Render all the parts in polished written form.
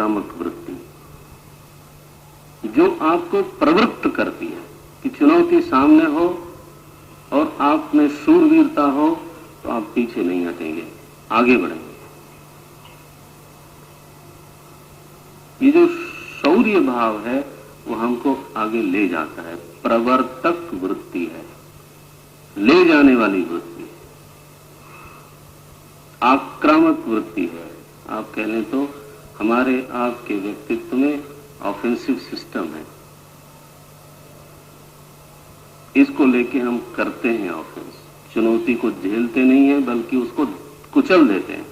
आक्रामक वृत्ति, जो आपको प्रवृत्त करती है कि चुनौती सामने हो और आप में शूरवीरता हो तो आप पीछे नहीं हटेंगे, आगे बढ़ेंगे। ये जो शौर्य भाव है वो हमको आगे ले जाता है, प्रवर्तक वृत्ति है, ले जाने वाली वृत्ति है, आक्रामक वृत्ति है। आप कह लें तो हमारे आपके व्यक्तित्व में ऑफेंसिव सिस्टम है, इसको लेके हम करते हैं ऑफेंस। चुनौती को झेलते नहीं है बल्कि उसको कुचल देते हैं।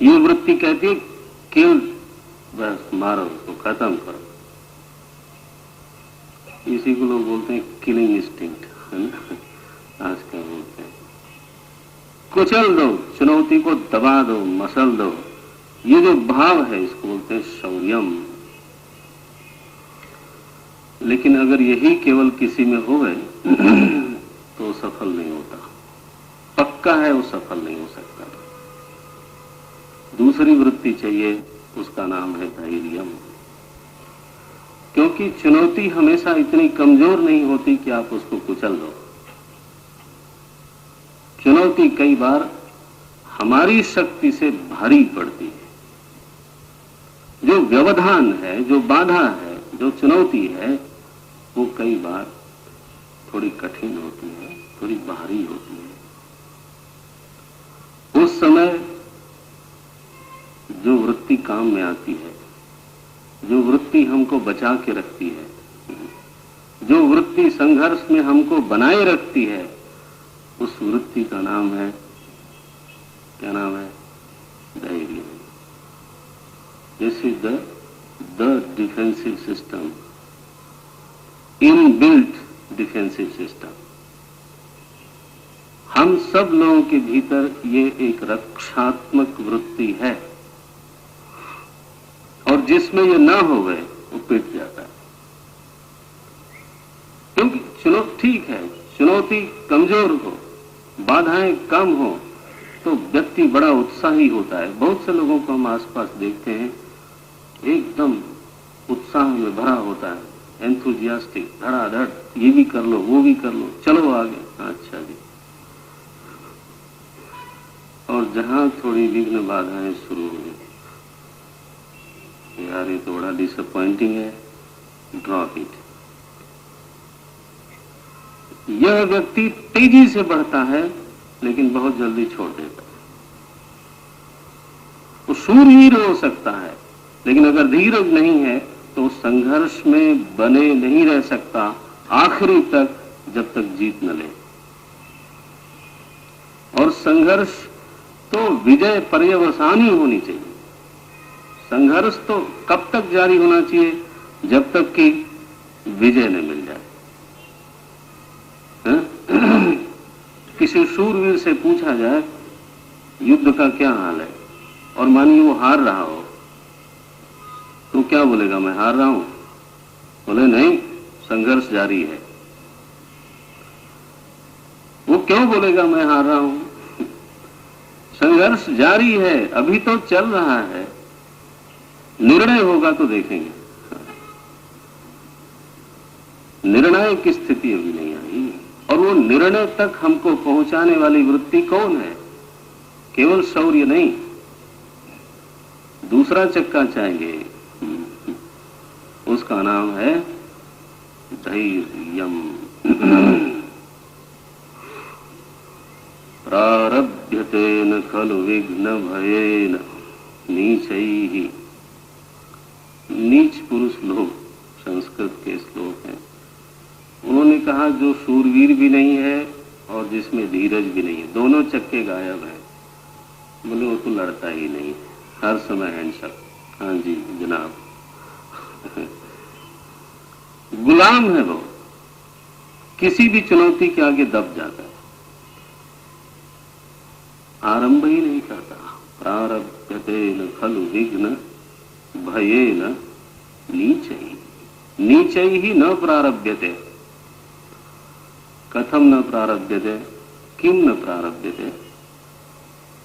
ये वृत्ति कहती है किल, बस मारो उसको, खत्म करो। इसी को लोग बोलते हैं किलिंग इंस्टिंक्ट, है ना, आज क्या बोलते हैं। कुचल दो, चुनौती को दबा दो, मसल दो, ये जो भाव है इसको बोलते हैं शौर्यम। लेकिन अगर यही केवल किसी में हो गए तो सफल नहीं होता, पक्का है वो सफल नहीं हो सकता। दूसरी वृत्ति चाहिए, उसका नाम है धैर्यम। क्योंकि चुनौती हमेशा इतनी कमजोर नहीं होती कि आप उसको कुचल दो। चुनौती कई बार हमारी शक्ति से भारी पड़ती है। जो व्यवधान है, जो बाधा है, जो चुनौती है, वो कई बार थोड़ी कठिन होती है, थोड़ी भारी होती है। उस समय जो वृत्ति काम में आती है, जो वृत्ति हमको बचा के रखती है, जो वृत्ति संघर्ष में हमको बनाए रखती है, उस वृत्ति का नाम है, क्या नाम है? धैर्य। This is the defensive system, inbuilt defensive system. हम सब लोगों के भीतर ये एक रक्षात्मक वृत्ति है, और जिसमें ये ना हो गए वो पिट जाता है। क्योंकि चुनौती ठीक है, चुनौती कमजोर हो, बाधाएं कम हो तो व्यक्ति बड़ा उत्साही होता है। बहुत से लोगों को हम आसपास देखते हैं, एकदम उत्साह में भरा होता है, एंथुजियास्टिक, धड़ाधड़, ये भी कर लो, वो भी कर लो, चलो आगे। अच्छा जी। और जहां थोड़ी विघ्न बाधाएं शुरू हुई, यार ये तो बड़ा डिसअपॉइंटिंग है, ड्रॉप इट। यह व्यक्ति तेजी से बढ़ता है लेकिन बहुत जल्दी छोड़ देता है। वो शूरवीर हो सकता है लेकिन अगर धीरज नहीं है तो संघर्ष में बने नहीं रह सकता आखिरी तक, जब तक जीत न ले। और संघर्ष तो विजय पर्यवसानी होनी चाहिए। संघर्ष तो कब तक जारी होना चाहिए? जब तक कि विजय न मिल जाए। किसी शूरवीर से पूछा जाए युद्ध का क्या हाल है, और मानिए वो हार रहा हो, तो क्या बोलेगा? मैं हार रहा हूं? बोले नहीं, संघर्ष जारी है। वो क्यों बोलेगा मैं हार रहा हूं? संघर्ष जारी है, अभी तो चल रहा है, निर्णय होगा तो देखेंगे। निर्णय की स्थिति अभी नहीं आई, और वो निर्णय तक हमको पहुंचाने वाली वृत्ति कौन है? केवल शौर्य नहीं, दूसरा चक्का चाहिए, उसका नाम है धैर्यम। प्रारभ्यतेन खलु विघ्न भयेन नीचैहि। नीच पुरुष लोग, संस्कृत के श्लोक हैं। उन्होंने कहा जो शूरवीर भी नहीं है और जिसमें धीरज भी नहीं है, दोनों चक्के गायब हैं। बोले वो तो लड़ता ही नहीं, हर समय हैंडशक, हाँ जी जनाब। गुलाम है वो, किसी भी चुनौती के आगे दब जाता है, आरंभ ही नहीं करता। प्रारभ्यतेन खलु विघ्न भयेन नीचैहि। नीचैहि न प्रारभ्यते। कथम न प्रारभ्यते, किम न प्रारभ्यते?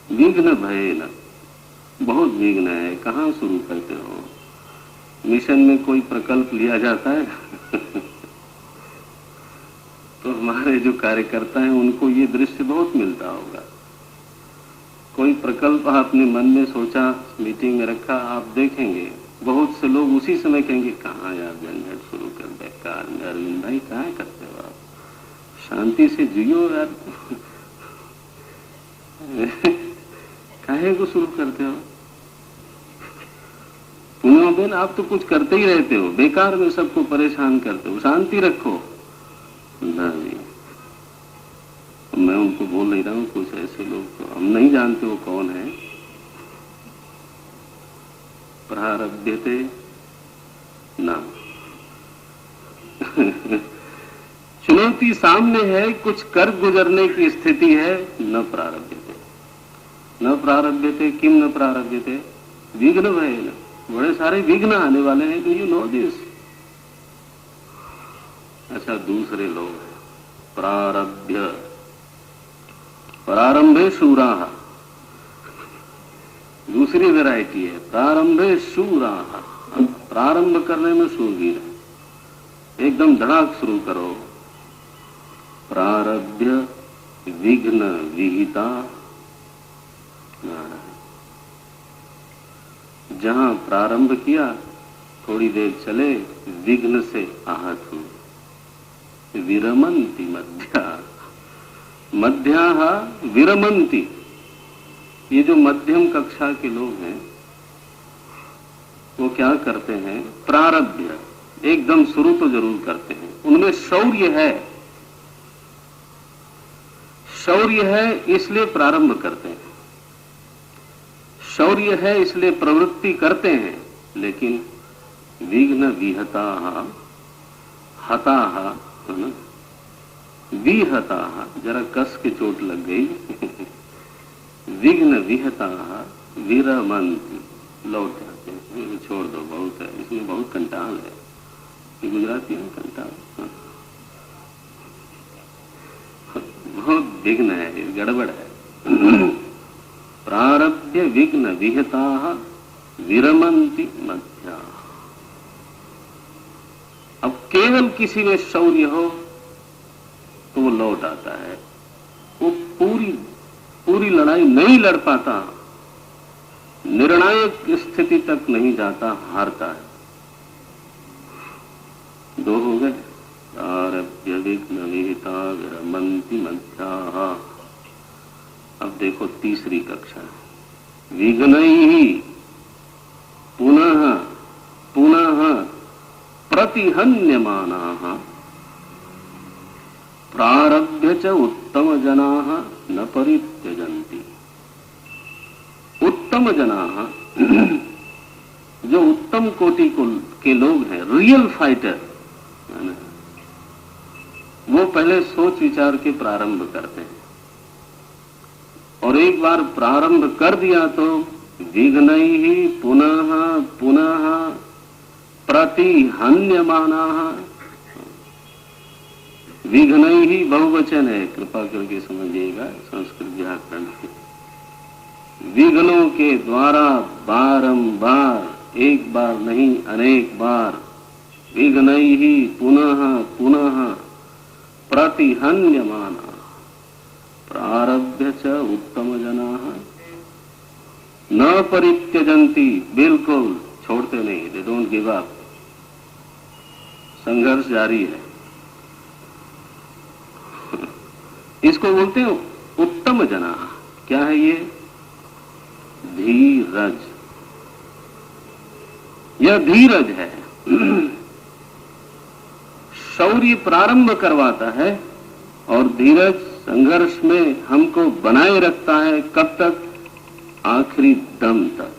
विघ्न भयेन, बहुत विघ्न है, कहाँ शुरू करते हो? मिशन में कोई प्रकल्प लिया जाता है तो हमारे जो कार्यकर्ता हैं उनको ये दृश्य बहुत मिलता होगा। कोई प्रकल्प आपने मन में सोचा, मीटिंग में रखा, आप देखेंगे बहुत से लोग उसी समय कहेंगे कहाँ यार झंझट शुरू कर, बेकार में। अरविंद भाई कहाँ करते हो आप, शांति से जियो यार काहे को शुरू करते हो? पूनम बेन आप तो कुछ करते ही रहते हो, बेकार में सबको परेशान करते हो, शांति रखो ना जी। मैं उनको बोल नहीं रहा हूं, कुछ ऐसे लोग तो हम नहीं जानते वो कौन है। प्रारब्ध्यते ना चुनौती सामने है, कुछ कर गुजरने की स्थिति है, न प्रारब्ध्यते, न प्रारब्ध्यते, किम न प्रारब्ध्यते, विघ्न भय न, बड़े सारे विघ्न आने वाले हैं। Do you know this? अच्छा, दूसरे लोग हैं प्रारब्ध्य, प्रारंभे शूरा, दूसरी वैरायटी है प्रारंभे शूरा। प्रारंभ करने में शूरवीर है, एकदम धड़ाक शुरू करो। प्रारब्ध्य विघ्न विहिता, जहां प्रारंभ किया थोड़ी देर चले विघ्न से आहत हुए। विरमंती मध्या, मध्याः विरमंती, ये जो मध्यम कक्षा के लोग हैं वो क्या करते हैं? प्रारब्ध एकदम शुरू तो जरूर करते हैं, उनमें शौर्य है, शौर्य है इसलिए प्रारंभ करते हैं, शौर्य है इसलिए प्रवृत्ति करते हैं। लेकिन विघ्न विहता हता है ना, विहता, जरा कस के चोट लग गई विघ्न विहता विरमंती, लौट जाते हैं, छोड़ दो, बहुत है इसमें, बहुत कंटाल है। ये गुजराती है कंटाल, बहुत विघ्न है, गड़बड़ है। प्रारब्ध्य विघ्न विहता विरमंती मध्या। अब केवल किसी में शौर्य हो तो वो लौट आता है, वो पूरी लड़ाई नहीं लड़ पाता, निर्णायक स्थिति तक नहीं जाता, हारता है। दो हो गए, प्रारब्ध्य विघ्न विहिता विरमंती मध्याः। अब देखो तीसरी कक्षा, विघ्नैः पुनः पुनः प्रतिहन्यमानाः प्रारभ्य च उत्तम जनाः न परित्यजन्ति। उत्तम जनाः जो उत्तम कोटि के लोग हैं, रियल फाइटर, वो पहले सोच विचार के प्रारंभ करते हैं, और एक बार प्रारंभ कर दिया तो विघ्नैः पुनः पुनः प्रतिहन्यमानाः। विघ्नैः बहुवचन है, कृपा करके समझिएगा संस्कृत व्याकरण के। विघ्नों के द्वारा बारंबार, एक बार नहीं अनेक बार, विघ्नैः पुनः पुनः प्रतिहन्यमाना प्रारभ्य च उत्तम जनाः न परित्यजन्ति, बिल्कुल छोड़ते नहीं, दे डोंट गिव अप, संघर्ष जारी है। इसको बोलते हैं उत्तम जना। क्या है ये? धीरज, यह धीरज है। शौर्य प्रारंभ करवाता है और धीरज संघर्ष में हमको बनाए रखता है। कब तक? आखिरी दम तक।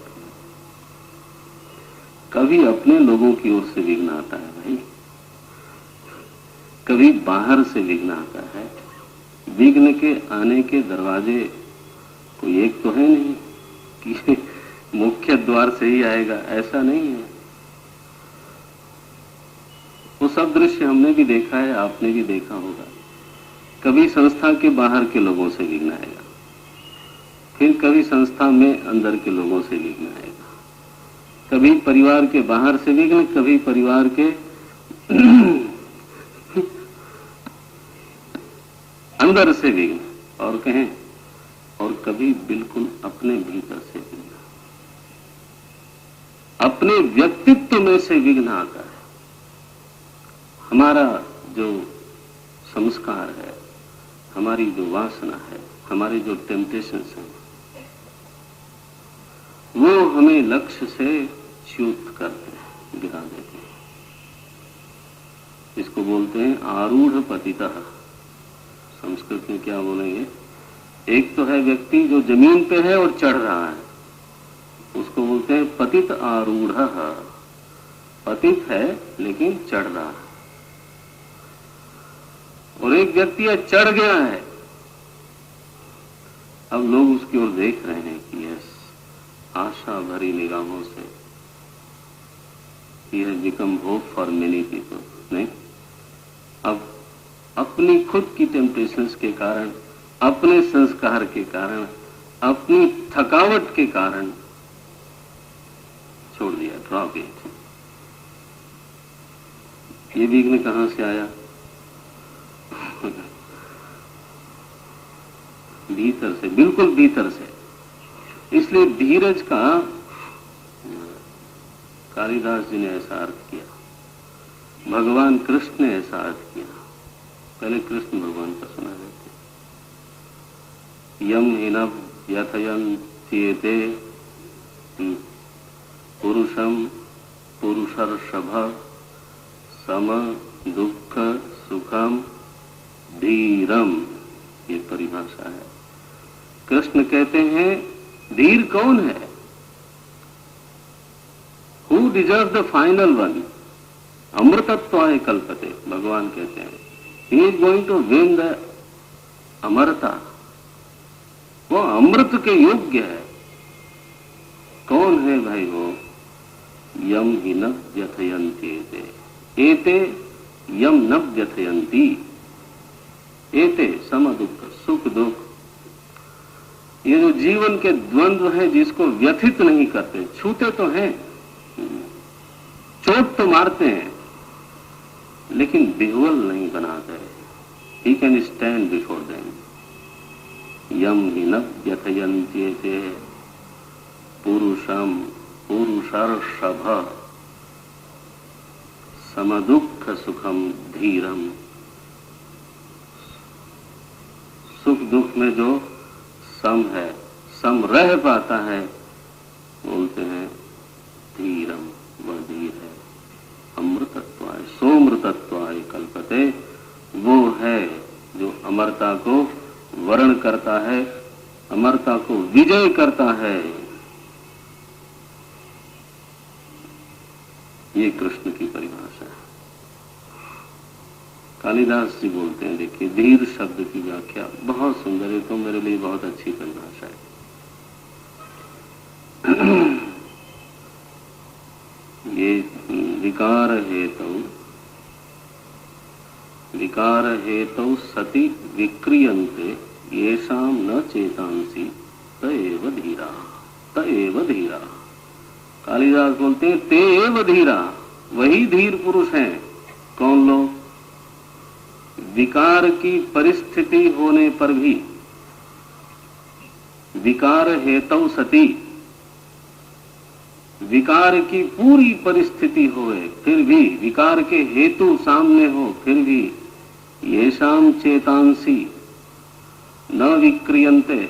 कभी अपने लोगों की ओर से विघ्न आता है भाई, कभी बाहर से विघ्न आता है। विघ्न के आने के दरवाजे कोई एक तो है नहीं कि मुख्य द्वार से ही आएगा, ऐसा नहीं है। वो सब दृश्य हमने भी देखा है, आपने भी देखा होगा। कभी संस्था के बाहर के लोगों से विघ्न आएगा, फिर कभी संस्था में अंदर के लोगों से विघ्न आएगा, कभी परिवार के बाहर से विघ्न, कभी परिवार के अंदर से विघ्न, और कहें और कभी बिल्कुल अपने भीतर से विघ्न, अपने व्यक्तित्व में से विघ्न आता है। हमारा जो संस्कार है, हमारी जो वासना है, हमारी जो टेम्पटेशंस हैं, वो हमें लक्ष्य से च्युत करते हैं, गिरा देते हैं। इसको बोलते हैं आरूढ़ पतितः। संस्कृत में क्या बोलेंगे? एक तो है व्यक्ति जो जमीन पे है और चढ़ रहा है, उसको बोलते हैं पतित आरूढ़। पतित है लेकिन चढ़ रहा है। और एक व्यक्ति है चढ़ गया है, अब लोग उसकी ओर देख रहे हैं कि यस, आशा भरी निगाहों से, he has become hope for many people. नहीं, अब अपनी खुद की टेम्पटेशंस के कारण, अपने संस्कार के कारण, अपनी थकावट के कारण छोड़ दिया, ड्रॉप इट। ये विघ्न कहां से आया? भीतर से, बिल्कुल भीतर से। इसलिए धीरज का कालिदास जी ने ऐसा अर्थ किया, भगवान कृष्ण ने ऐसा अर्थ किया। पहले कृष्ण भगवान का सुना देते। यम हिनव यथयन चेते पुरुषम पुरुषर्षभ सम दुख सुखम धीरम, ये परिभाषा है। कृष्ण कहते हैं धीर कौन है? Who deserve the final one? अमृतत्वाय कल्पते। भगवान कहते हैं he is going to win the अमरता, वो अमृत के योग्य है। कौन है भाई वो? यम ही न व्यथयन्ति एते यम न व्यथयन्ति एते सम दुख, सुख दुख, ये जो जीवन के द्वंद्व हैं जिसको व्यथित नहीं करते, छूते तो हैं, चोट तो मारते हैं, लेकिन विह्वल नहीं बनाते। He can stand before them. यम ही न व्यथयन्ति एते पुरुषम पुरुषर्षभ समदुख सुखम धीरम। सुख दुख में जो सम है, सम रह पाता है, बोलते हैं धीरम, वह धीर है। अमृतत्वाय सोमृतत्वाय कल्पते, वो है जो अमरता को वर्ण करता है, अमरता को विजय करता है। ये कृष्ण की परिभाषा है। कालिदास जी बोलते हैं, देखिए धीर शब्द की व्याख्या बहुत सुंदर है, तो मेरे लिए बहुत अच्छी परिभाषा है। ये विकार हेतु सति विक्रियन्ते येषाम न चेतांसी त एव धीरा, त एव धीरा। कालिदास बोलते हैं ते एव धीरा, वही धीर पुरुष हैं। कौन लोग? विकार की परिस्थिति होने पर भी, विकार हेतु सती, विकार की पूरी परिस्थिति होए फिर भी, विकार के हेतु सामने हो फिर भी, येषाम चेतांसी न विक्रियन्ते,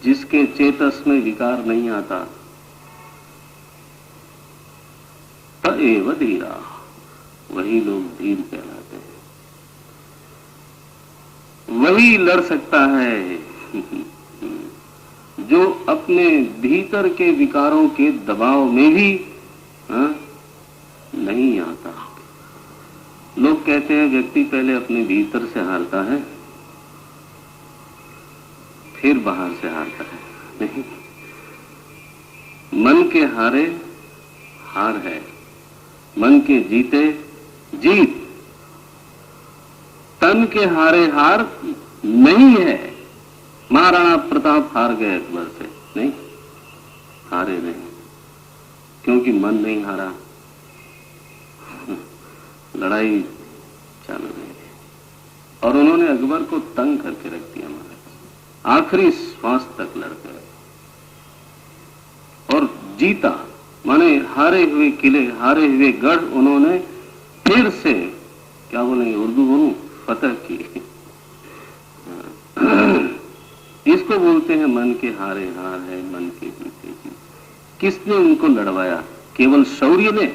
जिसके चेतस में विकार नहीं आता, त एव धीरा, वही लोग धीर कहलाते हैं। वही लड़ सकता है जो अपने भीतर के विकारों के दबाव में भी नहीं आता। लोग कहते हैं व्यक्ति पहले अपने भीतर से हारता है, फिर बाहर से हारता है। नहीं, मन के हारे हार है, मन के जीते जीत, तन के हारे हार नहीं है। महाराणा प्रताप हार गए अकबर से, नहीं हारे नहीं, क्योंकि मन नहीं हारा, लड़ाई चालू रही और उन्होंने अकबर को तंग करके रख दिया महाराज, आखिरी श्वास तक लड़ गए और जीता। माने हारे हुए किले, हारे हुए गढ़ उन्होंने फिर से, क्या बोलेंगे, उर्दू बोलूं, फतह की। इसको बोलते हैं मन के हारे हार है, मन के जीते जीत। किसने उनको लड़वाया? केवल शौर्य ने?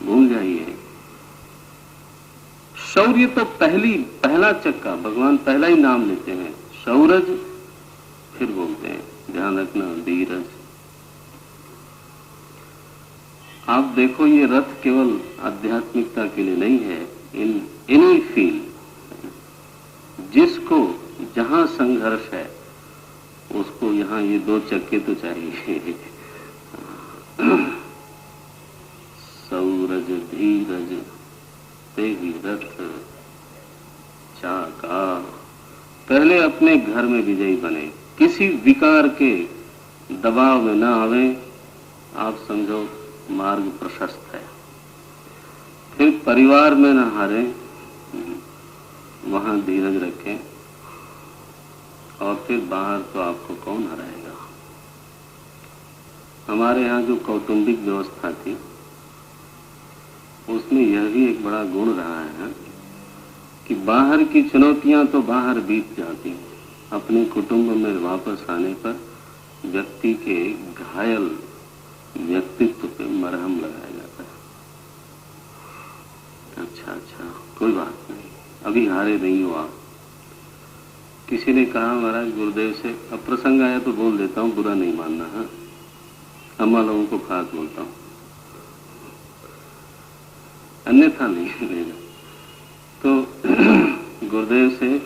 भूल जाइए, शौर्य तो पहला चक्का, भगवान पहला ही नाम लेते हैं, शौरज फिर बोलते हैं, ध्यान रखना, धीरज। आप देखो, ये रथ केवल आध्यात्मिकता के लिए नहीं है, इन एनी फील्ड, जिसको जहां संघर्ष है उसको यहां ये दो चक्के तो चाहिए। सौरज धीरज ते ही रथ चाका। पहले अपने घर में विजयी बने, किसी विकार के दबाव में ना आवे, आप समझो मार्ग प्रशस्त है। फिर परिवार में न हारे, वहां धीरज रखें, और फिर बाहर तो आपको कौन हराएगा। हमारे यहाँ जो कौटुंबिक व्यवस्था थी उसमें यह भी एक बड़ा गुण रहा है कि बाहर की चुनौतियां तो बाहर बीत जाती हैं, अपने कुटुंब में वापस आने पर व्यक्ति के घायल व्यक्तित्व पे मरहम लगाया जाता है। अच्छा, कोई बात नहीं, अभी हारे नहीं हो आप। किसी ने कहा महाराज गुरुदेव से, अब प्रसंग आया तो बोल देता हूँ, बुरा नहीं मानना। हाँ, अम्मा लोगों को खास बोलता हूँ, अन्यथा नहीं। तो गुरुदेव से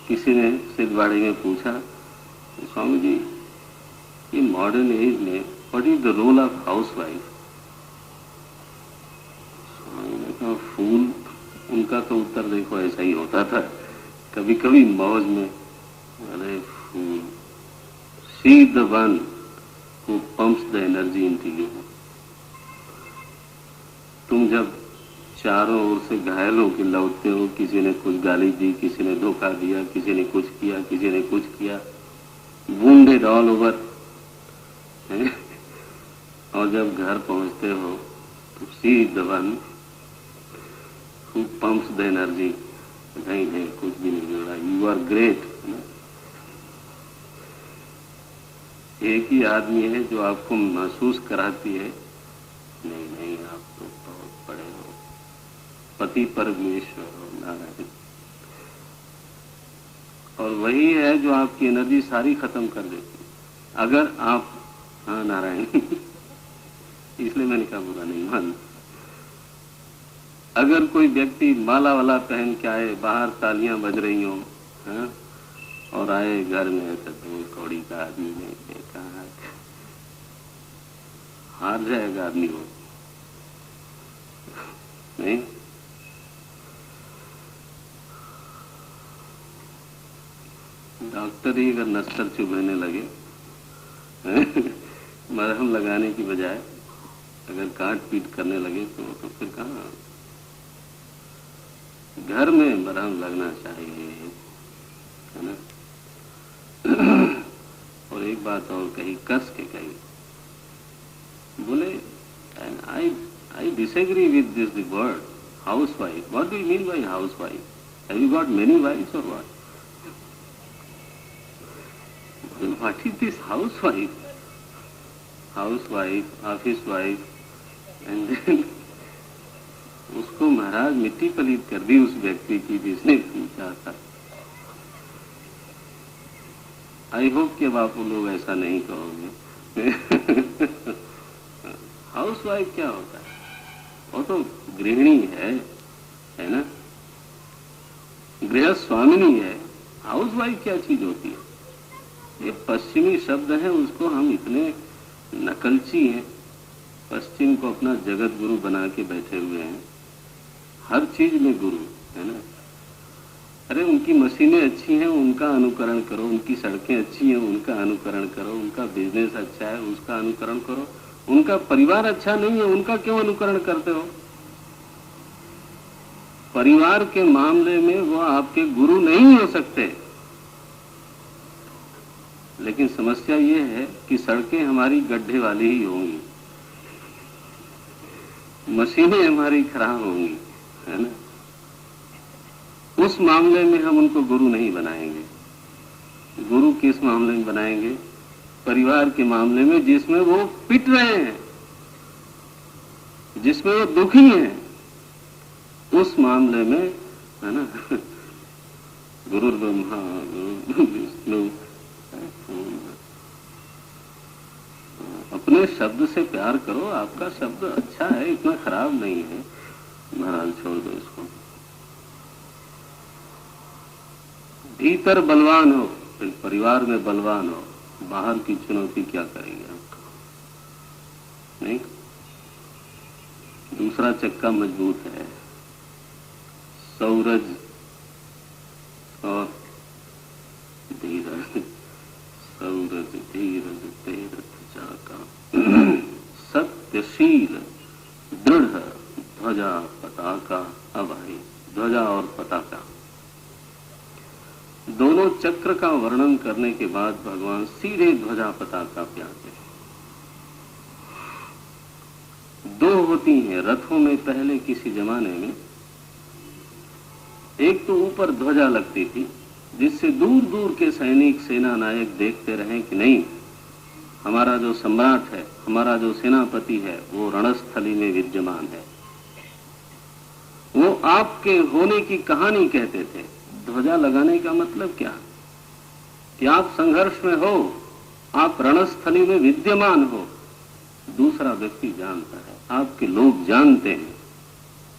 किसी ने सिद्धवाड़ी में पूछा, स्वामी जी ये मॉडर्न एज में what is the role of housewife? Swami ने कहा, फूल। उनका तो उत्तर देखो ऐसा ही होता था, कभी कभी मौज में, अरे fool, see the one who pumps the energy into you. तुम जब चारों ओर से घायल होकर लौटते हो, किसी ने कुछ गाली दी, किसी ने धोखा दिया, किसी ने कुछ किया, किसी ने कुछ किया, wounded ऑल ओवर, और जब घर पहुंचते हो तो सी the one who pumps the energy. नहीं, कुछ भी नहीं हो रहा, यू आर ग्रेट। एक ही आदमी है जो आपको महसूस कराती है, नहीं आप तो बहुत बड़े हो, पति परमेश्वर हो, नारायण। और वही है जो आपकी एनर्जी सारी खत्म कर देती है अगर आप, हाँ नारायण। इसलिए मैंने कहा बुरा नहीं मान। अगर कोई व्यक्ति माला वाला पहन के आए, बाहर तालियां बज रही हो, हाँ, और आए घर में तो 2 कौड़ी का आदमी ने देखा, हार जाएगा आदमी वो, नहीं। डॉक्टर ही अगर नस्तर चुभने लगे, मरहम लगाने की बजाय अगर काट पीट करने लगे तो फिर कहाँ। घर में मरहम लगना चाहिए, है ना। और एक बात और कही, कस के कही, बोले I disagree with this word housewife. What do you mean by housewife? Have you got many wifes और what? What is this housewife? Housewife, office wife, and then उसको महाराज मिट्टी पलीत कर दी उस व्यक्ति की जिसने पूछा था। आई होप कि अब आप लोग ऐसा नहीं कहोगे। हाउसवाइफ क्या होता है? वो तो गृहिणी है ना, गृह स्वामिनी है। हाउसवाइफ क्या चीज होती है? ये पश्चिमी शब्द है, उसको हम इतने नकलची हैं, पश्चिम को अपना जगत गुरु बना के बैठे हुए हैं, हर चीज में गुरु, है ना। अरे उनकी मशीनें अच्छी हैं, उनका अनुकरण करो, उनकी सड़कें अच्छी हैं, उनका अनुकरण करो, उनका बिजनेस अच्छा है, उसका अनुकरण करो। उनका परिवार अच्छा नहीं है, उनका क्यों अनुकरण करते हो? परिवार के मामले में वो आपके गुरु नहीं हो सकते। लेकिन समस्या ये है कि सड़कें हमारी गड्ढे वाली ही होंगी, मशीनें हमारी खराब होंगी, है ना। उस मामले में हम उनको गुरु नहीं बनाएंगे। गुरु किस मामले में बनाएंगे? परिवार के मामले में, जिसमें वो पिट रहे हैं, जिसमें वो दुखी हैं, उस मामले में, है ना। गुरु ब्रह्मा गुरु विष्णु। अपने शब्द से प्यार करो, आपका शब्द अच्छा है, इतना खराब नहीं है। महाराज छोड़ दो इसको। भीतर बलवान हो, परिवार में बलवान हो, बाहर की चुनौती क्या करेगी आपको? नहीं। दूसरा चक्का मजबूत है, सौरज और धीरज। सौरज धीरज तेरथ चाका, सत्यशील दृढ़ ध्वजा पताका। अब आई ध्वजा और पताका, दोनों चक्र का वर्णन करने के बाद भगवान सीधे ध्वजा पताका पे आते हैं। दो होती हैं रथों में, पहले किसी जमाने में एक तो ऊपर ध्वजा लगती थी, जिससे दूर दूर के सैनिक सेना नायक देखते रहे कि नहीं, हमारा जो सम्राट है, हमारा जो सेनापति है, वो रणस्थली में विद्यमान है। वो आपके होने की कहानी कहते थे। ध्वजा लगाने का मतलब क्या? कि आप संघर्ष में हो, आप रणस्थली में विद्यमान हो, दूसरा व्यक्ति जानता है, आपके लोग जानते हैं,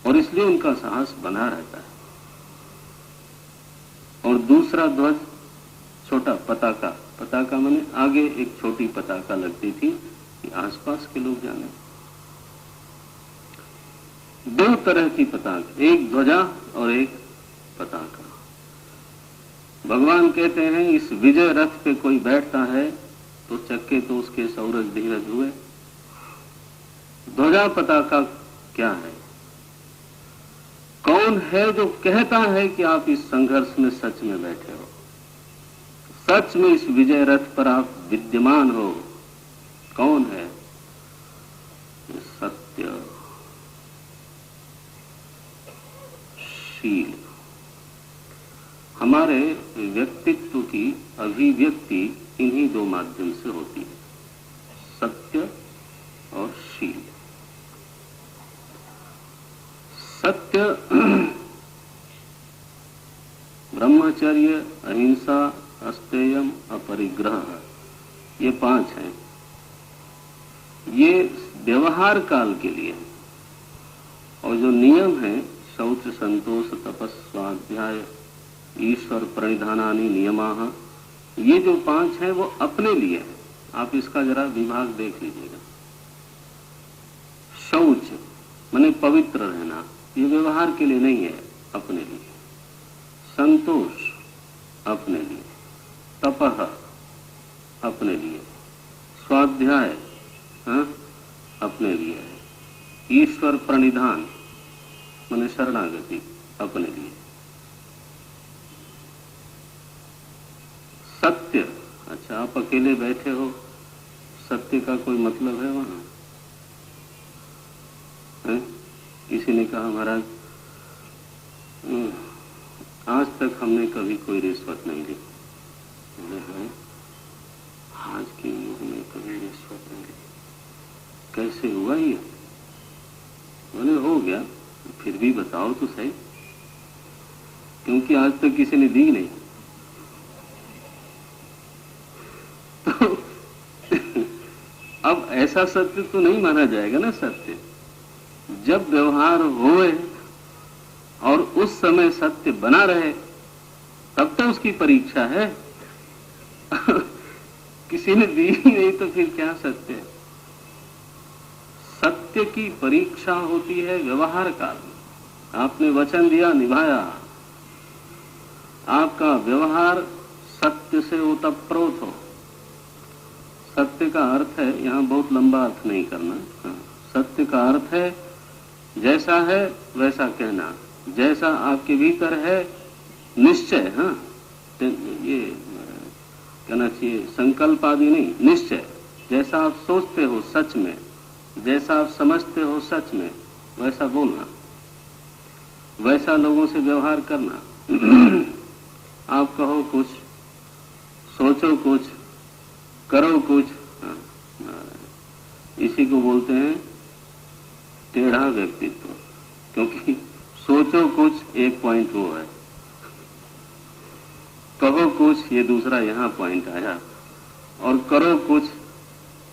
और इसलिए उनका साहस बना रहता है। और दूसरा ध्वज छोटा पताका, पताका माने आगे एक छोटी पताका लगती थी कि आसपास के लोग जाने। दो तरह की पताका, एक ध्वजा और एक पताका। भगवान कहते हैं इस विजय रथ पे कोई बैठता है तो चक्के तो उसके सौरज धीरज हुए। ध्वजा पताका क्या है? कौन है जो कहता है कि आप इस संघर्ष में सच में बैठे हो, सच में इस विजय रथ पर आप विद्यमान हो? कौन है? सत्य शील। हमारे व्यक्तित्व की अभिव्यक्ति इन्हीं दो माध्यम से होती है, सत्य और शील। सत्य ब्रह्मचर्य, अहिंसा, अस्तेयम, अपरिग्रह, ये 5 हैं। ये व्यवहार काल के लिए, और जो नियम है शौच, संतोष, तपस्, स्वाध्याय, ईश्वर प्रणिधानानि नियमाः, ये जो 5 हैं वो अपने लिए है। आप इसका जरा विभाग देख लीजिएगा। शौच माने पवित्र रहना, ये व्यवहार के लिए नहीं है, अपने लिए। संतोष अपने लिए, तपः अपने लिए, स्वाध्याय अपने लिए है, ईश्वर प्रणिधान माने शरणागति अपने लिए। सत्य, अच्छा आप अकेले बैठे हो, सत्य का कोई मतलब है वहां? किसी ने कहा महाराज आज तक हमने कभी कोई रिश्वत नहीं ली। आज के युग में कभी रिश्वत नहीं ली, कैसे हुआ ये? मैंने हो गया, फिर भी बताओ तो सही, क्योंकि आज तक किसी ने दी नहीं। तो अब ऐसा सत्य तो नहीं माना जाएगा ना। सत्य जब व्यवहार होए और उस समय सत्य बना रहे, तब तो उसकी परीक्षा है। किसी ने दी ही नहीं तो फिर क्या सत्य है? सत्य की परीक्षा होती है व्यवहार काल में। आपने वचन दिया, निभाया, आपका व्यवहार सत्य से ओतप्रोत हो। सत्य का अर्थ है, यहां बहुत लंबा अर्थ नहीं करना। सत्य का अर्थ है जैसा है वैसा कहना, जैसा आपके भीतर है निश्चय। हाँ, ये कहना चाहिए संकल्प आदि नहीं, निश्चय। जैसा आप सोचते हो सच में, जैसा आप समझते हो सच में, वैसा बोलना, वैसा लोगों से व्यवहार करना। आप कहो कुछ, सोचो कुछ, करो कुछ। इसी को बोलते हैं टेढ़ा व्यक्तित्व। क्योंकि सोचो कुछ एक पॉइंट वो है, कहो कुछ ये दूसरा यहां पॉइंट आया, और करो कुछ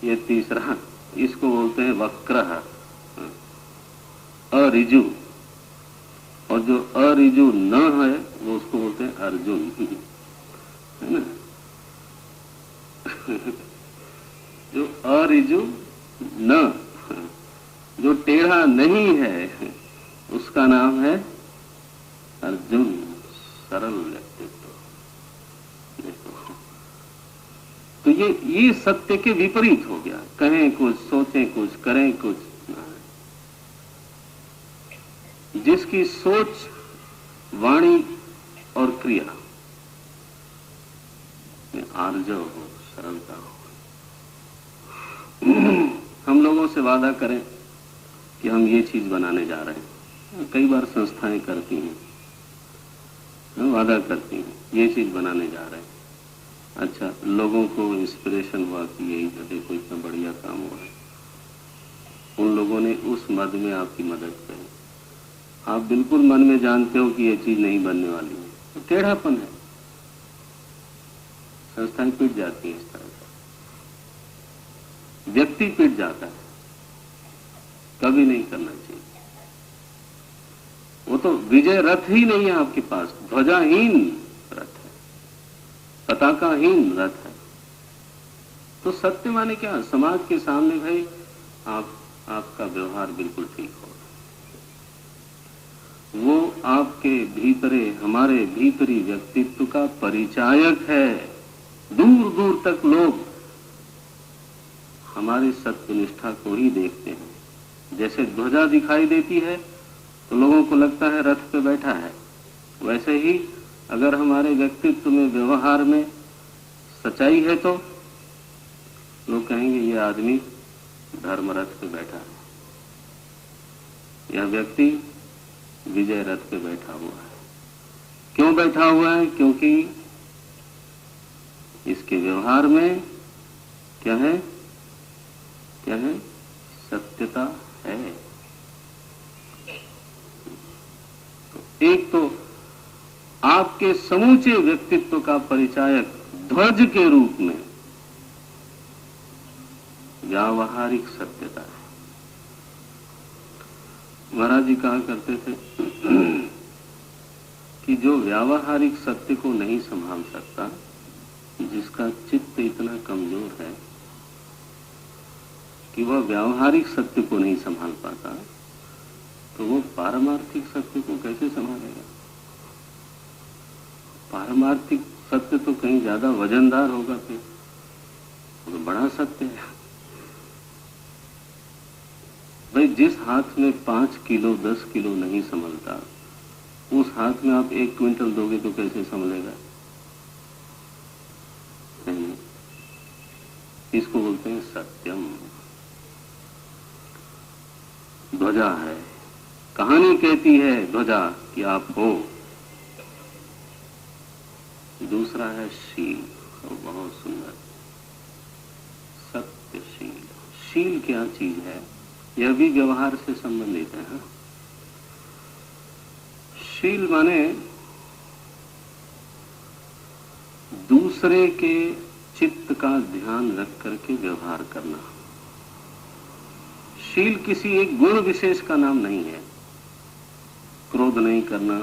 ये तीसरा। इसको बोलते हैं वक्रः, अरिजु। और जो अरिजु न है वो उसको बोलते हैं अर्जुन, है ना। जो अरिजु न, जो टेढ़ा नहीं है, उसका नाम है अर्जुन, सरल व्यक्तित्व। देखो, तो ये सत्य के विपरीत हो गया। कहें कुछ, सोचें कुछ, करें कुछ। जिसकी सोच, वाणी और क्रिया में आर्जव हो, सरलता हो। हम लोगों से वादा करें कि हम ये चीज बनाने जा रहे हैं। कई बार संस्थाएं करती हैं, वादा करती हैं ये चीज बनाने जा रहे हैं। अच्छा, लोगों को इंस्पिरेशन हुआ कि यही देखो इतना बढ़िया काम हुआ है। उन लोगों ने उस मद में आपकी मदद करी। आप बिल्कुल मन में जानते हो कि ये चीज नहीं बनने वाली है, तो टेढ़ापन है। संस्थाएं पिट जाती है इस तरह से, व्यक्ति पिट जाता है। कभी नहीं करना चाहिए। वो तो विजय रथ ही नहीं है आपके पास, ध्वजाहीन रथ है, पताकाहीन रथ है। तो सत्य माने क्या? समाज के सामने भाई आपका व्यवहार बिल्कुल ठीक हो, वो आपके भीतरे, हमारे भीतरी व्यक्तित्व का परिचायक है। दूर दूर तक लोग हमारी सत्यनिष्ठा को ही देखते हैं। जैसे ध्वजा दिखाई देती है तो लोगों को लगता है रथ पे बैठा है, वैसे ही अगर हमारे व्यक्तित्व में, व्यवहार में सच्चाई है तो लोग कहेंगे ये आदमी धर्म रथ पे बैठा है, यह व्यक्ति विजय रथ पे बैठा हुआ है। क्यों बैठा हुआ है? क्योंकि इसके व्यवहार में क्या है? क्या है? सत्यता है। तो एक तो आपके समूचे व्यक्तित्व का परिचायक ध्वज के रूप में व्यावहारिक सत्यता है। महाराज जी कहा करते थे कि जो व्यावहारिक सत्य को नहीं संभाल सकता, जिसका चित्त इतना कमजोर है कि वह व्यावहारिक सत्य को नहीं संभाल पाता, तो वो पारमार्थिक सत्य को कैसे संभालेगा? पारमार्थिक सत्य तो कहीं ज्यादा वजनदार होगा, फिर वो तो बड़ा सत्य है। भाई, जिस हाथ में 5 किलो 10 किलो नहीं संभलता, उस हाथ में आप 1 क्विंटल दोगे तो कैसे संभलेगा? नहीं, इसको बोलते हैं सत्यम। ध्वजा है, कहानी कहती है ध्वजा कि आप हो। दूसरा है शील, और बहुत सुंदर सत्यशील। शील क्या चीज है? यह भी व्यवहार से संबंधित है। शील माने दूसरे के चित्त का ध्यान रख करके व्यवहार करना। शील किसी एक गुण विशेष का नाम नहीं है। क्रोध नहीं करना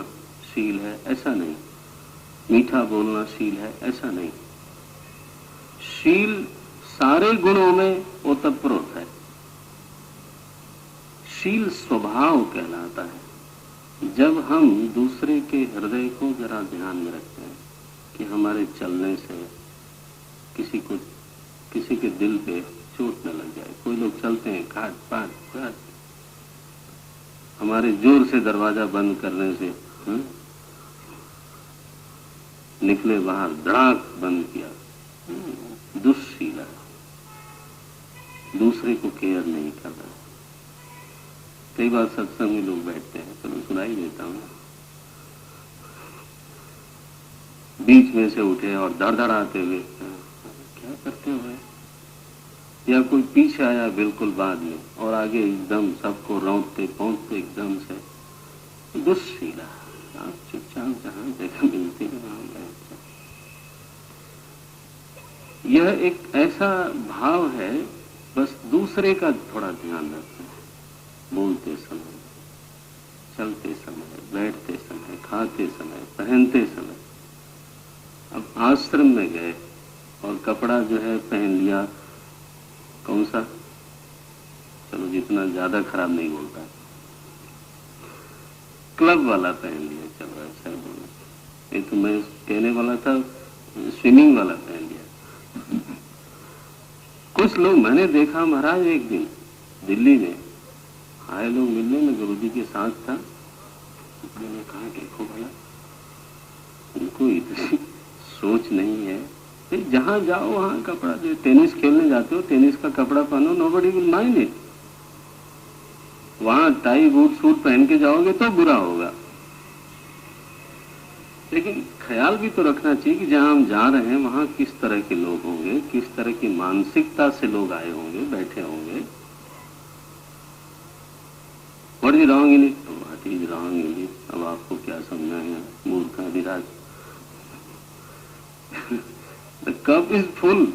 शील है, ऐसा नहीं। मीठा बोलना शील है, ऐसा नहीं। शील सारे गुणों में ओतप्रोत है। शील स्वभाव कहलाता है। जब हम दूसरे के हृदय को जरा ध्यान में रखते हैं कि हमारे चलने से किसी के दिल पे चोट न लग जाए। कोई लोग चलते हैं खाट पाट खाट, हमारे जोर से दरवाजा बंद करने से निकले बाहर, धड़ाक बंद किया, दुश्शीला, दूसरे को केयर नहीं कर रहा। कई बार सत्संग में लोग बैठते हैं, तो मैं सुनाई देता हूँ, बीच में से उठे और धड़धड़ाते हुए, क्या करते हुए, या कोई पीछे आया बिल्कुल बाद में और आगे एकदम सबको रौंदते पहुंचते एकदम से, दुश्शीला। आप चुपचाप जहां जगह मिलती है वहां बैठते। यह एक ऐसा भाव है, बस दूसरे का थोड़ा ध्यान रखना है, बोलते समय, चलते समय, बैठते समय, खाते समय, पहनते समय। अब आश्रम में गए और कपड़ा जो है पहन लिया, कौन सा, चलो जितना ज्यादा खराब नहीं बोलता, क्लब वाला पहन लिया, चलो ऐसा बोलो। ये तो मैं कहने वाला था स्विमिंग वाला पहन लिया। कुछ लोग मैंने देखा महाराज, एक दिन दिल्ली में आए लोग मिलने में, गुरुजी के साथ था। मैंने कहा देखो भला, उनको इतनी सोच नहीं है, जहां जाओ वहां कपड़ा, जो टेनिस खेलने जाते हो टेनिस का कपड़ा पहनो, नोबडी विल माइंड इट। वहां टाई बूट सूट पहन के जाओगे तो बुरा होगा, लेकिन ख्याल भी तो रखना चाहिए कि जहां हम जा रहे हैं वहां किस तरह के लोग होंगे, किस तरह की मानसिकता से लोग आए होंगे, बैठे होंगे। What is wrong in it, what is wrong in it, अब आपको क्या समझाएगा मूर्खाधिराज। द कप इज फुल,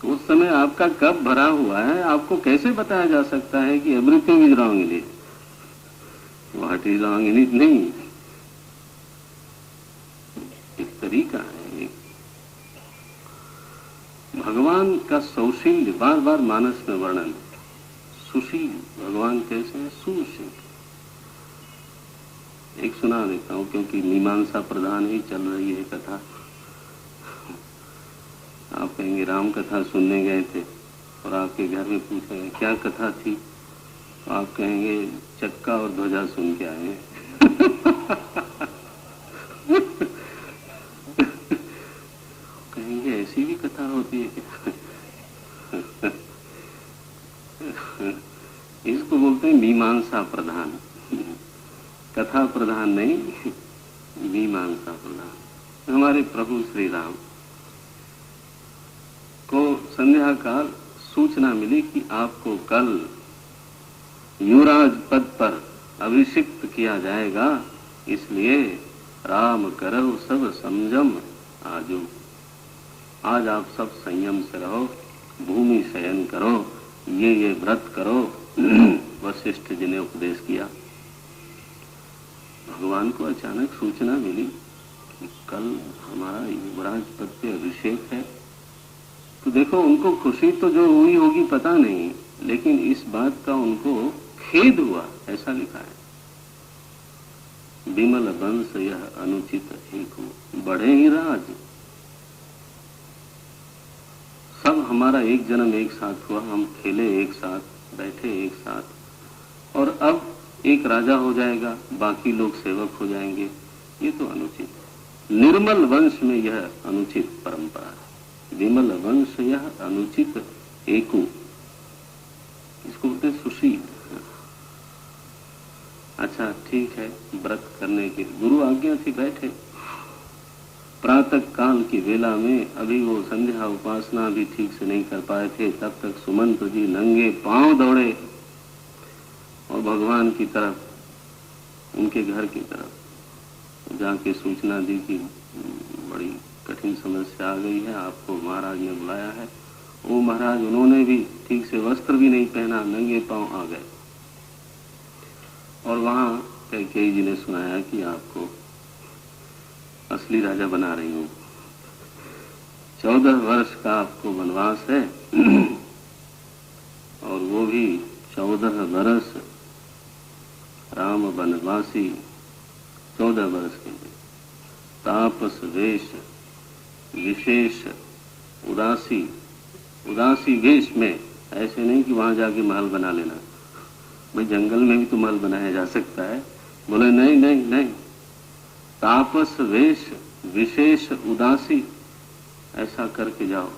उस समय आपका कप भरा हुआ है, आपको कैसे बताया जा सकता है कि everything is wrong in it, what is wrong in it नहीं। एक तरीका है, एक भगवान का सौशील्य, बार बार मानस में वर्णन, सुशील भगवान कैसे है, सुशील। एक सुना देता हूं, क्योंकि मीमांसा प्रधान ही चल रही है कथा। आप कहेंगे राम कथा सुनने गए थे और आपके घर में पूछेंगे क्या कथा थी, तो आप कहेंगे चक्का और ध्वजा सुन के आए हैं। कहेंगे ऐसी भी कथा होती है क्या? इसको बोलते हैं मीमांसा प्रधान, कथा प्रधान नहीं, मीमांसा प्रधान। हमारे प्रभु श्री राम को संध्या काल सूचना मिली कि आपको कल युवराज पद पर अभिषिक्त किया जाएगा, इसलिए राम करो सब संयम आजो। आज आप सब संयम से रहो, भूमि शयन करो, ये व्रत करो। वशिष्ठ जी ने उपदेश किया। भगवान को अचानक सूचना मिली कि कल हमारा युवराज पद पे अभिषेक है, तो देखो उनको खुशी तो जो हुई होगी पता नहीं, लेकिन इस बात का उनको खेद हुआ, ऐसा लिखा है। विमल वंश यह अनुचित एको, बढ़े ही राज। सब हमारा एक जन्म एक साथ हुआ, हम खेले एक साथ, बैठे एक साथ, और अब एक राजा हो जाएगा, बाकी लोग सेवक हो जाएंगे, ये तो अनुचित है। निर्मल वंश में यह अनुचित परंपरा है। विमल वंश यह अनुचित एको, इसको बोलते हैं सुशील। अच्छा ठीक है, व्रत करने के गुरु आज्ञा थी, बैठे। प्रातः काल की वेला में, अभी वो संध्या उपासना भी ठीक से नहीं कर पाए थे, तब तक सुमंत्र जी नंगे पांव दौड़े और भगवान की तरफ, उनके घर की तरफ जाके सूचना दी कि बड़ी कठिन समस्या आ गई है, आपको महाराज ने बुलाया है। वो महाराज, उन्होंने भी ठीक से वस्त्र भी नहीं पहना, नंगे पांव आ गए। और वहां कैकेयी जी ने सुनाया कि आपको असली राजा बना रही हूं, 14 वर्ष का आपको वनवास है, और वो भी 14 वर्ष राम वनवासी 14 वर्ष के लिए। तापस वेश विशेष उदासी, उदासी वेश में, ऐसे नहीं कि वहां जाके महल बना लेना, भाई जंगल में भी तो महल बनाया जा सकता है। बोले नहीं नहीं नहीं, तापस वेश विशेष उदासी, ऐसा करके जाओ।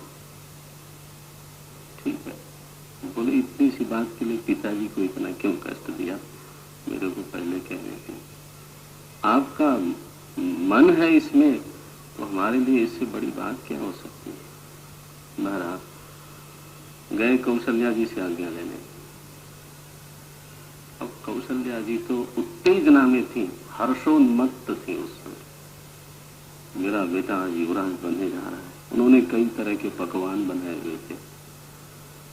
ठीक है। बोले इतनी सी बात के लिए पिताजी को इतना क्यों कष्ट दिया, मेरे को पहले कहने के। आपका मन है इसमें, तो हमारे लिए इससे बड़ी बात क्या हो सकती है। महाराज गए कौशल्या जी से आज्ञा लेने। अब कौशल्या जी तो उत्तेजना में थी, हर्षोन्मत्त थी उस समय। मेरा बेटा युवराज बनने जा रहा है। उन्होंने कई तरह के पकवान बनाए हुए थे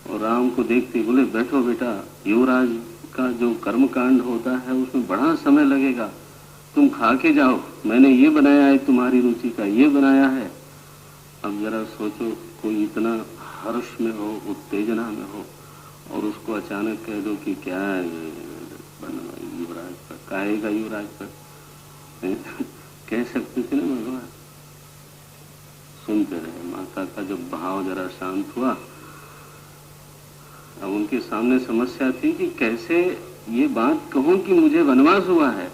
और राम को देखते बोले बैठो बेटा, युवराज का जो कर्मकांड होता है उसमें बड़ा समय लगेगा, तुम खा के जाओ, मैंने ये बनाया है, तुम्हारी रुचि का ये बनाया है। अब जरा सोचो, कोई इतना हर्ष में हो, उत्तेजना में हो, और उसको अचानक कह दो कि क्या युवराज पर कहेगा, युवराज पर कह सकते थे ना भगवान। सुनते रहे। माता का जब भाव जरा शांत हुआ, अब उनके सामने समस्या थी कि कैसे ये बात कहूं कि मुझे वनवास हुआ है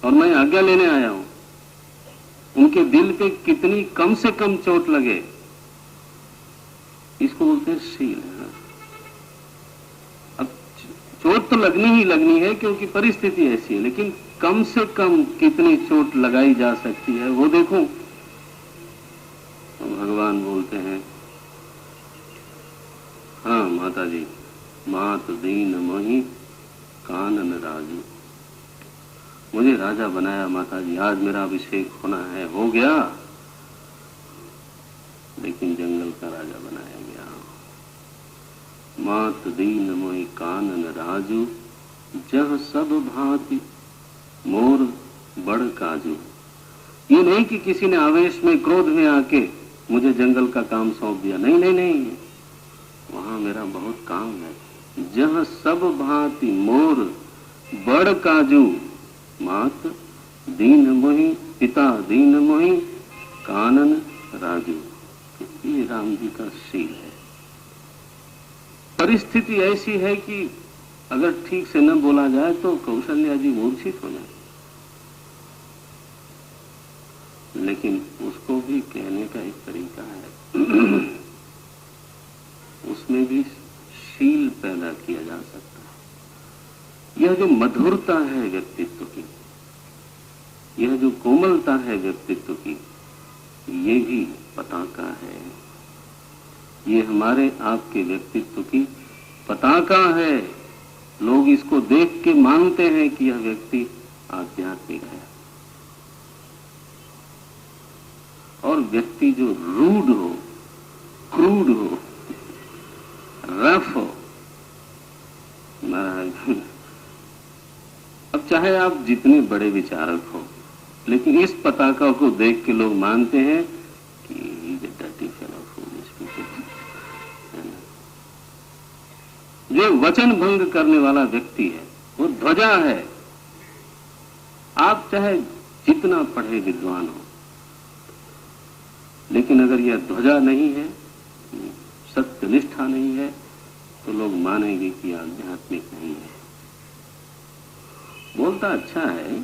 और मैं आज्ञा लेने आया हूं। उनके दिल पे कितनी कम से कम चोट लगे, इसको बोलते हैं शील। अब चोट तो लगनी ही लगनी है क्योंकि परिस्थिति ऐसी है, लेकिन कम से कम कितनी चोट लगाई जा सकती है वो देखो। भगवान बोलते हैं, हाँ माता जी, मात दीन मोही कानन राजू, मुझे राजा बनाया माता जी, आज मेरा अभिषेक होना है, हो गया, लेकिन जंगल का राजा बनाया गया। मात दीन मोही कानन राजू, जह सब भांति मोर बड़ काजू। ये नहीं कि किसी ने आवेश में, क्रोध में आके मुझे जंगल का काम सौंप दिया, नहीं नहीं नहीं, वहां मेरा बहुत काम है। जह सब भांति मोर बड़ काजू, मात दीन मोही पिता दीन मोही कानन राजू। ये राम जी का शील है। परिस्थिति ऐसी है कि अगर ठीक से न बोला जाए तो कौशल्या जी मूर्छित हो जाए, लेकिन उसको भी कहने का एक तरीका है। उसमें भी शील पैदा किया जा सकता है। यह जो मधुरता है व्यक्तित्व की, यह जो कोमलता है व्यक्तित्व की, ये भी पताका है। ये हमारे आपके व्यक्तित्व की पताका है। लोग इसको देख के मानते हैं कि यह व्यक्ति आध्यात्मिक है। और व्यक्ति जो रूड हो, क्रूड हो, रफ हो, महाराज, अब चाहे आप जितने बड़े विचारक हो, लेकिन इस पताका को देख के लोग मानते हैं कि डर्टी फेलो, फूलिश पीपल। जो वचन भंग करने वाला व्यक्ति है वो ध्वजा है। आप चाहे जितना पढ़े विद्वान हो, लेकिन अगर यह ध्वजा नहीं है, सत्यनिष्ठा नहीं है, तो लोग मानेंगे कि आध्यात्मिक नहीं है। बोलता अच्छा है,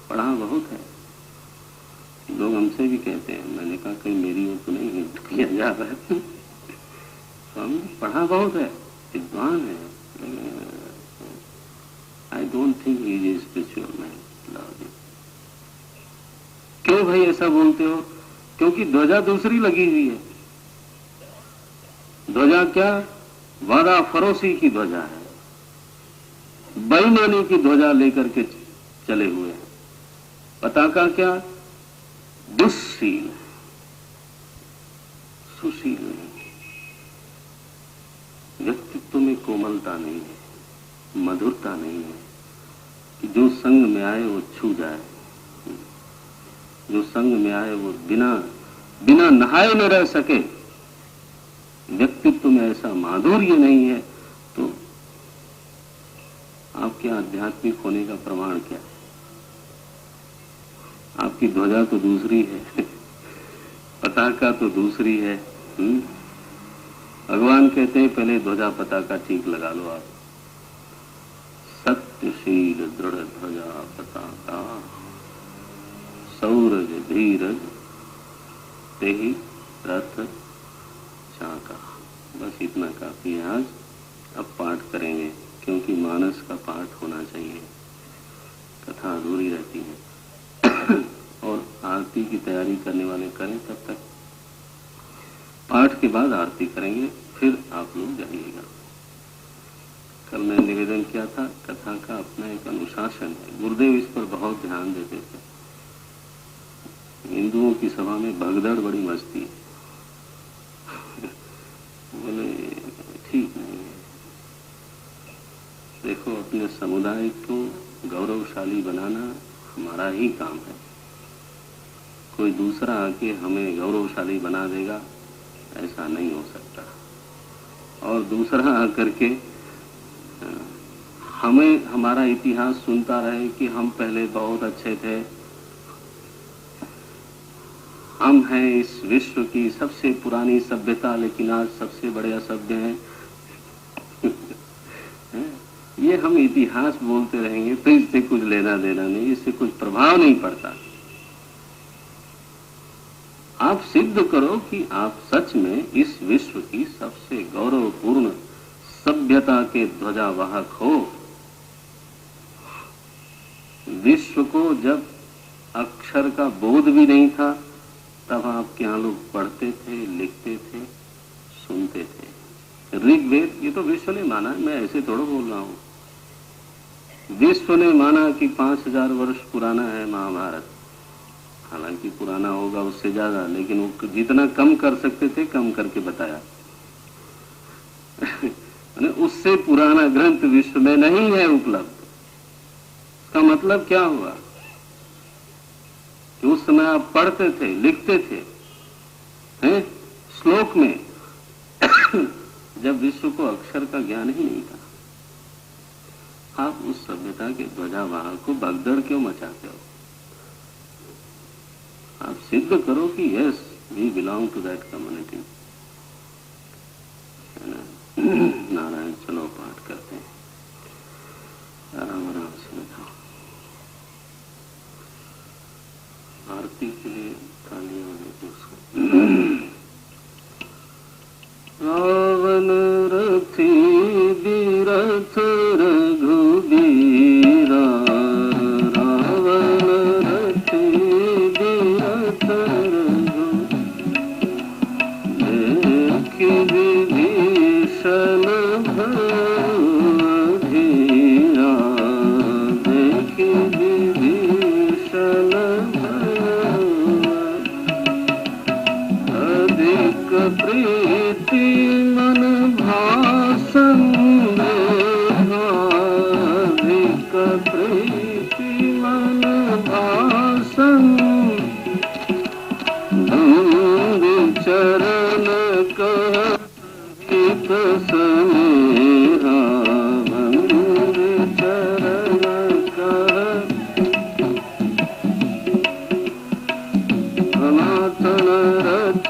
पढ़ा बहुत है, लोग हमसे भी कहते हैं। मैंने कहा कहीं मेरी ओर तो नहीं है किया जा रहा है। स्वामी पढ़ा बहुत है, विद्वान है, I don't think he is spiritual man. क्यों भाई ऐसा बोलते हो? क्योंकि ध्वजा दूसरी लगी हुई है। ध्वजा क्या? वादा फरोशी की ध्वजा है, बेईमानी की ध्वजा लेकर के चले हुए हैं। पताका क्या? दुश्शील, सुशील नहीं। व्यक्तित्व में कोमलता नहीं है, मधुरता नहीं है कि जो संग में आए वो छू जाए, जो संग में आए वो बिना नहाए न रह सके। व्यक्तित्व में ऐसा माधुर्य नहीं है तो आप आपके आध्यात्मिक होने का प्रमाण क्या है? आपकी ध्वजा तो दूसरी है, पताका तो दूसरी है। भगवान कहते हैं पहले ध्वजा पताका ठीक लगा लो आप। सत्यशील दृढ़ ध्वजा पताका, सौरज धीरज तेहि रथ चाका। बस इतना काफी है आज। अब पाठ करेंगे, क्योंकि मानस का पाठ होना चाहिए, कथा अधूरी रहती है। और आरती की तैयारी करने वाले करें, तब तक पाठ के बाद आरती करेंगे, फिर आप लोग जाइएगा। कल मैंने निवेदन किया था, कथा का अपना एक अनुशासन है। गुरुदेव इस पर बहुत ध्यान देते थे। हिंदुओं की सभा में भगदड़ बड़ी मस्ती है। बोले ठीक नहीं है। देखो, अपने समुदाय को गौरवशाली बनाना हमारा ही काम है। कोई दूसरा आके हमें गौरवशाली बना देगा, ऐसा नहीं हो सकता। और दूसरा आकर के हमें हमारा इतिहास सुनता रहे कि हम पहले बहुत अच्छे थे, हम हैं इस विश्व की सबसे पुरानी सभ्यता, लेकिन आज सबसे बड़े असभ्य हैं। ये हम इतिहास बोलते रहेंगे तो इससे कुछ लेना देना नहीं, इससे कुछ प्रभाव नहीं पड़ता। आप सिद्ध करो कि आप सच में इस विश्व की सबसे गौरवपूर्ण सभ्यता के ध्वजावाहक हो। विश्व को जब अक्षर का बोध भी नहीं था, तब आपके यहाँ लोग पढ़ते थे, लिखते थे, सुनते थे। ऋग्वेद ये तो विश्व ने माना, मैं ऐसे थोड़ा बोल रहा हूँ। विश्व ने माना कि 5000 वर्ष पुराना है महाभारत। हालांकि पुराना होगा उससे ज्यादा, लेकिन वो जितना कम कर सकते थे कम करके बताया। उससे पुराना ग्रंथ विश्व में नहीं है उपलब्ध। इसका मतलब क्या हुआ कि उस समय आप पढ़ते थे, लिखते थे, हैं श्लोक में, जब विश्व को अक्षर का ज्ञान ही नहीं था। आप उस सभ्यता के ध्वजावाहक को भगदड़ क्यों मचाते हो? आप सिद्ध करो कि yes, we belong to that community. Narayan, चलो पाठ करते हैं। आराम आराम से बैठो। आरती के लिए तालियां बजाते। रावण रथी बीरथ रघुबीरा, रावण रथी बीरथ रघु, देखि विभीषण धीरा, देखि विभीषण अधिक प्रीति मन भासन, अधिक प्रीति मन भासन, धूल चरण कहित स्नेहा, धूल चरण कह सनातन रथ